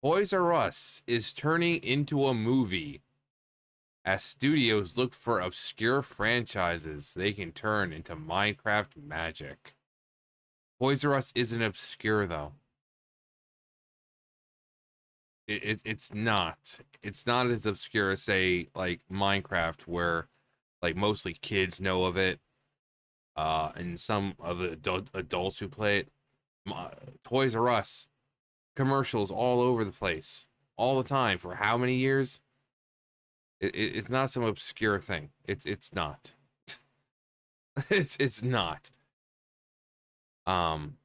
Toys R Us is turning into a movie as studios look for obscure franchises they can turn into Minecraft magic. Toys R Us isn't obscure though. It's not. It's not as obscure as say like Minecraft, where like mostly kids know of it, and some of the adults who play it. Toys R Us commercials all over the place, all the time for how many years? It's not some obscure thing. It's not. It's not. Um,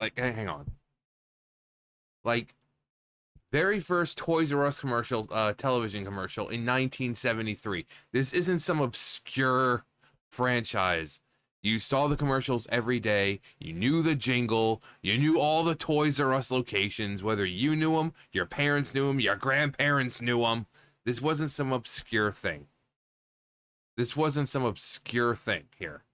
like hang on. Like very first Toys R Us commercial, television commercial in 1973. This isn't some obscure franchise. You saw the commercials every day. You knew the jingle. You knew all the Toys R Us locations, whether you knew them, your parents knew them, your grandparents knew them. This wasn't some obscure thing. This wasn't some obscure thing here.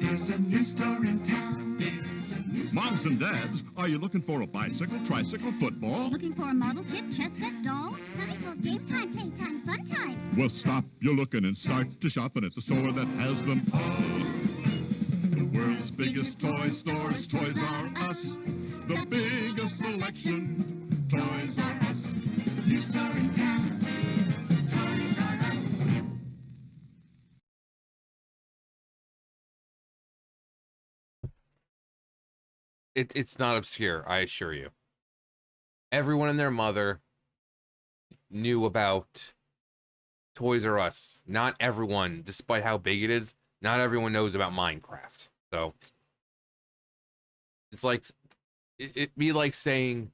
There's a new store in town. There's a new store. Moms and dads, are you looking for a bicycle, tricycle, football? Looking for a model kit, chess set, doll? Time for game time, playtime, fun time. Well, stop your looking and start to shopping at the store that has them all. The world's biggest toy stores, Toys R Us. The biggest selection, Toys R Us. New store in town. Toys R Us. It's not obscure, I assure you. Everyone and their mother knew about Toys R Us. Not everyone, despite how big it is, not everyone knows about Minecraft. So it's like it'd be like saying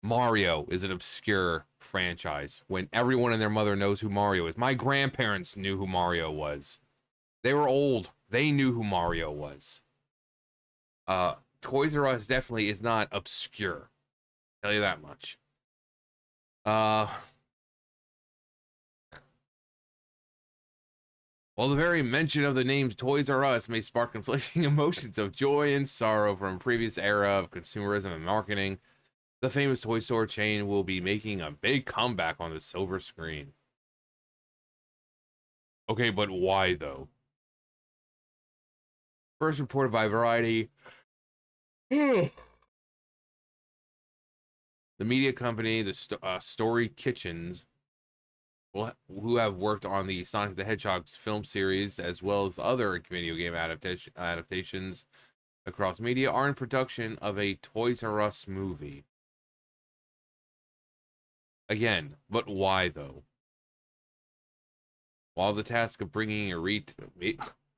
Mario is an obscure franchise when everyone and their mother knows who Mario is. My grandparents knew who Mario was. They were old. They knew who Mario was. Toys R Us definitely is not obscure. I'll tell you that much. While the very mention of the name Toys R Us may spark conflicting emotions of joy and sorrow from a previous era of consumerism and marketing, the famous toy store chain will be making a big comeback on the silver screen. Okay, but why though? First reported by Variety. The media company, the Story Kitchens, who have worked on the Sonic the Hedgehog film series as well as other video game adaptations across media, are in production of a Toys R Us movie. Again, but why though? While the task of bringing a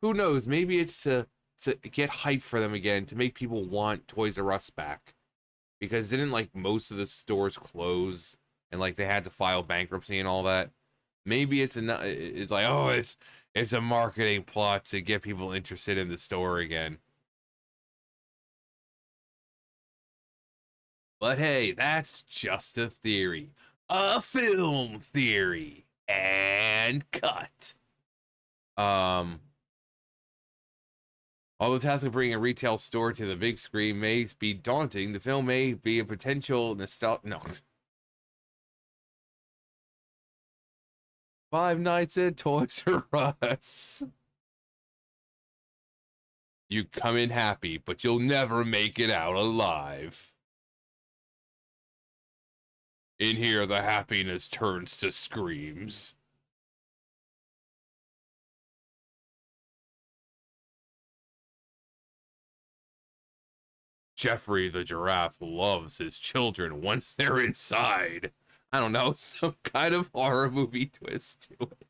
who knows? Maybe it's to get hype for them again, to make people want Toys R Us back. Because didn't like most of the stores close and like they had to file bankruptcy and all that? Maybe it's like, oh, it's a marketing plot to get people interested in the store again. But hey, that's just a theory. A film theory. And cut. Although the task of bringing a retail store to the big screen may be daunting, the film may be a potential no. Five Nights at Toys R Us. You come in happy, but you'll never make it out alive. In here, the happiness turns to screams. Jeffrey the giraffe loves his children once they're inside. I don't know, some kind of horror movie twist to it.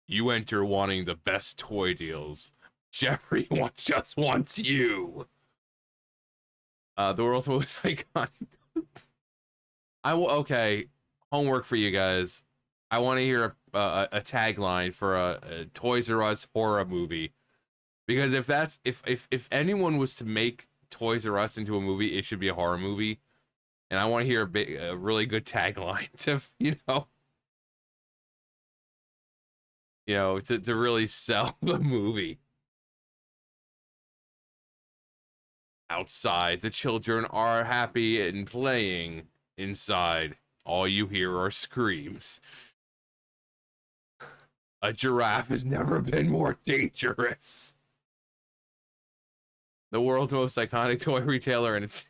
You enter wanting the best toy deals. Jeffrey just wants you. The world's most iconic. Okay. Homework for you guys. I want to hear a tagline for a Toys R Us horror movie. Because if anyone was to make Toys R Us into a movie, it should be a horror movie. And I want to hear a really good tagline to, to really sell the movie. Outside, the children are happy and playing. Inside, all you hear are screams. A giraffe has never been more dangerous. The world's most iconic toy retailer and its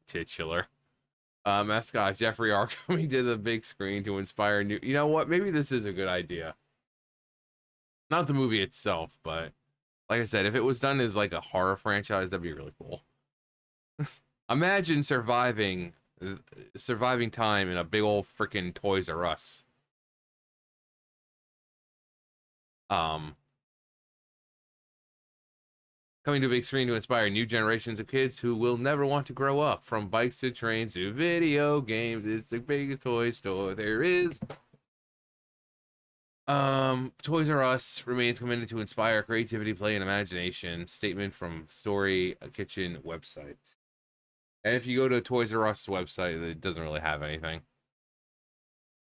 titular mascot Jeffrey are coming to the big screen to inspire new. You know what? Maybe this is a good idea. Not the movie itself, but like I said, if it was done as like a horror franchise, that'd be really cool. Imagine surviving time in a big old freaking Toys R Us. Coming to a big screen to inspire new generations of kids who will never want to grow up. From bikes to trains to video games, it's the biggest toy store there is. Toys R Us remains committed to inspire creativity, play, and imagination. Statement from Story Kitchen website. And if you go to Toys R Us website, it doesn't really have anything.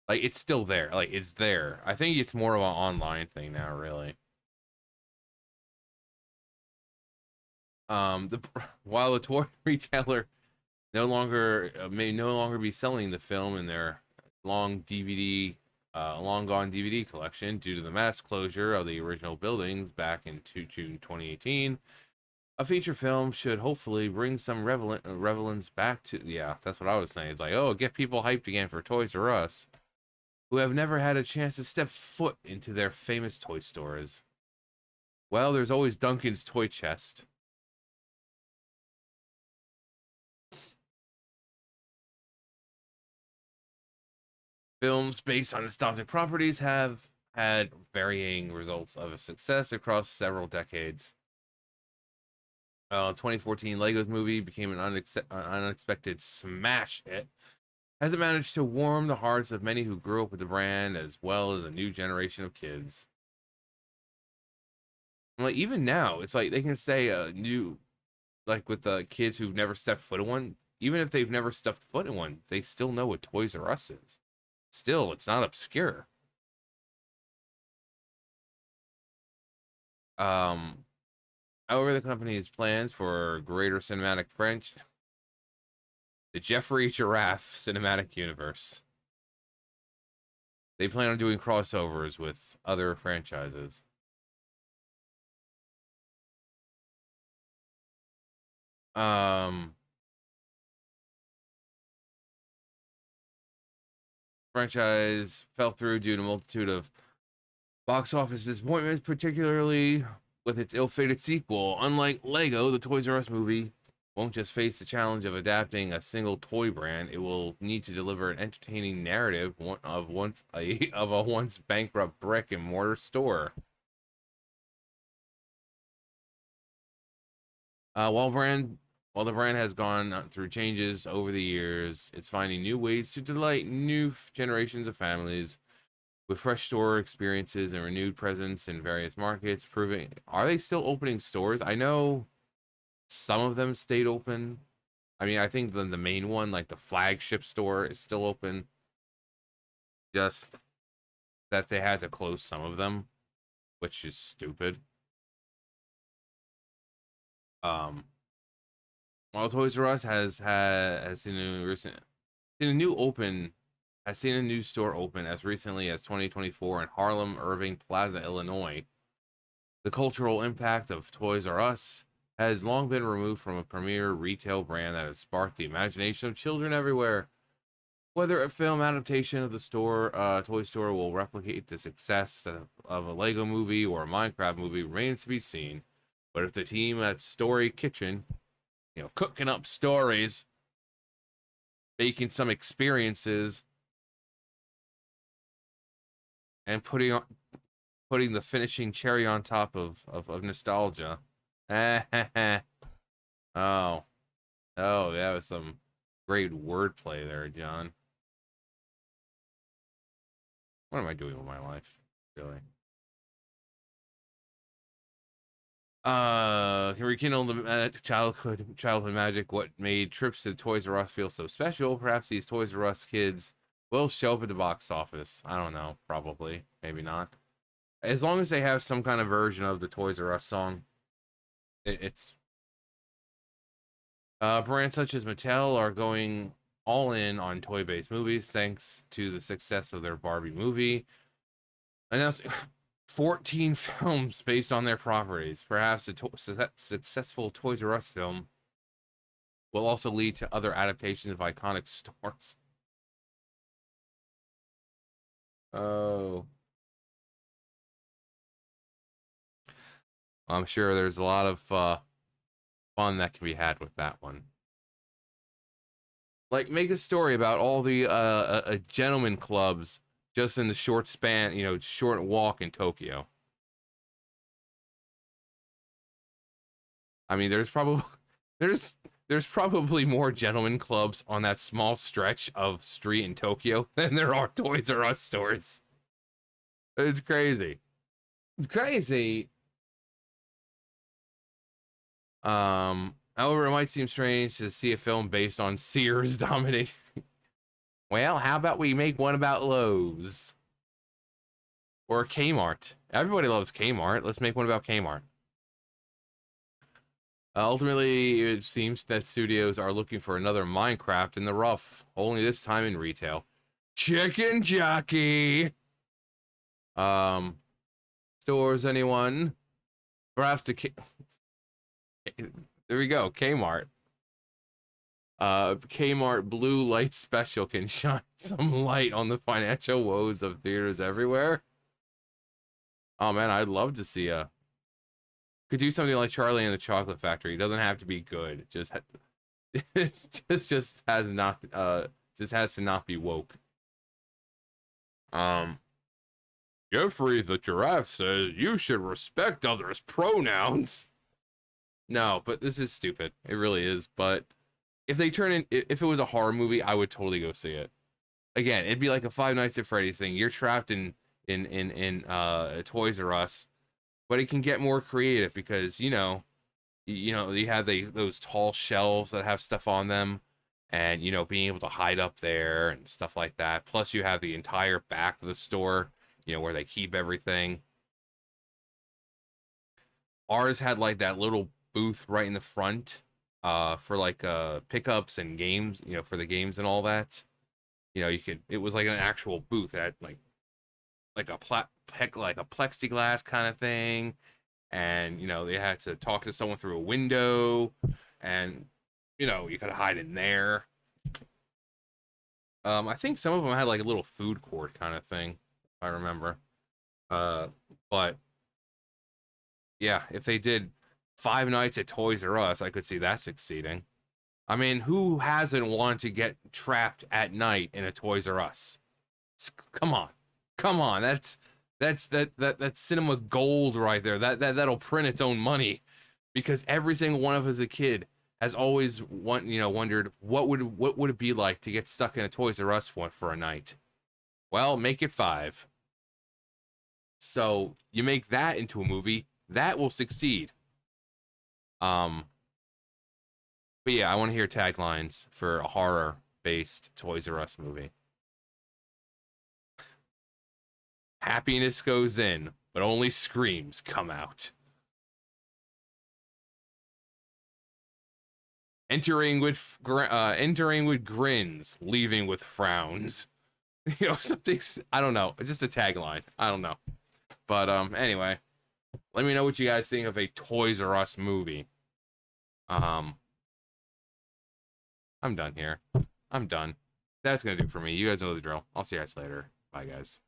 Like, it's still there. Like, it's there. I think it's more of an online thing now, really. While the toy retailer may no longer be selling the film in their long gone DVD collection due to the mass closure of the original buildings back in June 2018. A feature film should hopefully bring some relevance back to. Yeah, that's what I was saying. It's like, oh, get people hyped again for Toys R Us, who have never had a chance to step foot into their famous toy stores. Well, there's always Duncan's Toy Chest. Films based on nostalgic properties have had varying results of success across several decades. 2014 Legos Movie became an unexpected smash hit, as it managed to warm the hearts of many who grew up with the brand, as well as a new generation of kids. Like, even now, it's like they can say a new, like with the kids who've never stepped foot in one, even if they've never stepped foot in one, they still know what Toys R Us is. Still, it's not obscure. However, the company's plans for greater cinematic French, the Jeffrey Giraffe cinematic universe. They plan on doing crossovers with other franchises. Franchise fell through due to a multitude of box office disappointments, particularly with its ill-fated sequel. Unlike Lego, the Toys R Us movie won't just face the challenge of adapting a single toy brand. It will need to deliver an entertaining narrative of a once bankrupt brick and mortar store. While the brand has gone through changes over the years, it's finding new ways to delight new generations of families with fresh store experiences and renewed presence in various markets. Are they still opening stores? I know some of them stayed open. I mean, I think the main one, like the flagship store, is still open. Just that they had to close some of them, which is stupid. While Toys R Us has seen a new store open as recently as 2024 in Harlem Irving Plaza, Illinois. The cultural impact of Toys R Us has long been removed from a premier retail brand that has sparked the imagination of children everywhere. Whether a film adaptation of the Toy Store will replicate the success of a Lego movie or a Minecraft movie remains to be seen. But if the team at Story Kitchen, cooking up stories, making some experiences, and putting the finishing cherry on top of nostalgia. Oh, that was some great wordplay there, John. What am I doing with my life, really? Can rekindle the childhood magic. What made trips to Toys R Us feel so special? Perhaps these Toys R Us kids will show up at the box office. I don't know. Probably. Maybe not. As long as they have some kind of version of the Toys R Us song, it's. Brands such as Mattel are going all in on toy-based movies thanks to the success of their Barbie movie. Announced 14 films based on their properties. Perhaps a successful Toys R Us film will also lead to other adaptations of iconic stores. Oh. I'm sure there's a lot of fun that can be had with that one. Like, make a story about all the gentleman clubs just in the short span, short walk in Tokyo. I mean, there's probably more gentleman clubs on that small stretch of street in Tokyo than there are Toys R Us stores. It's crazy. It's crazy. However, it might seem strange to see a film based on Sears dominating. Well, how about we make one about Lowe's? Or Kmart. Everybody loves Kmart. Let's make one about Kmart. Ultimately, it seems that studios are looking for another Minecraft in the rough, only this time in retail. Chicken Jockey! Stores, anyone? Perhaps there we go, Kmart. Kmart Blue Light Special can shine some light on the financial woes of theaters everywhere. Oh man, I'd love to see could do something like Charlie and the Chocolate Factory. It doesn't have to be good. It just has to not be woke. Jeffrey the Giraffe says you should respect others' pronouns. No, but this is stupid. It really is. But if it was a horror movie, I would totally go see it. Again, it'd be like a Five Nights at Freddy's thing. You're trapped in Toys R Us, but it can get more creative because you have those tall shelves that have stuff on them, and being able to hide up there and stuff like that. Plus, you have the entire back of the store, where they keep everything. Ours had like that little booth right in the front for like pickups and games, for the games and all that. It was like an actual booth that had like a plexiglass kind of thing, and they had to talk to someone through a window, and you could hide in there. I think some of them had like a little food court kind of thing, if I remember. But yeah, if they did Five Nights at Toys R Us, I could see that succeeding. I mean, who hasn't wanted to get trapped at night in a Toys R Us? Come on, that's cinema gold right there. That'll print its own money, because every single one of us as a kid has always wondered what would it be like to get stuck in a Toys R Us for a night. Well, make it 5. So you make that into a movie that will succeed. But yeah, I want to hear taglines for a horror-based Toys R Us movie. Happiness goes in, but only screams come out. Entering with grins, leaving with frowns. Something, I don't know, just a tagline. I don't know. But anyway, let me know what you guys think of a Toys R Us movie. I'm done here. I'm done. That's gonna do it for me. You guys know the drill. I'll see you guys later. Bye, guys.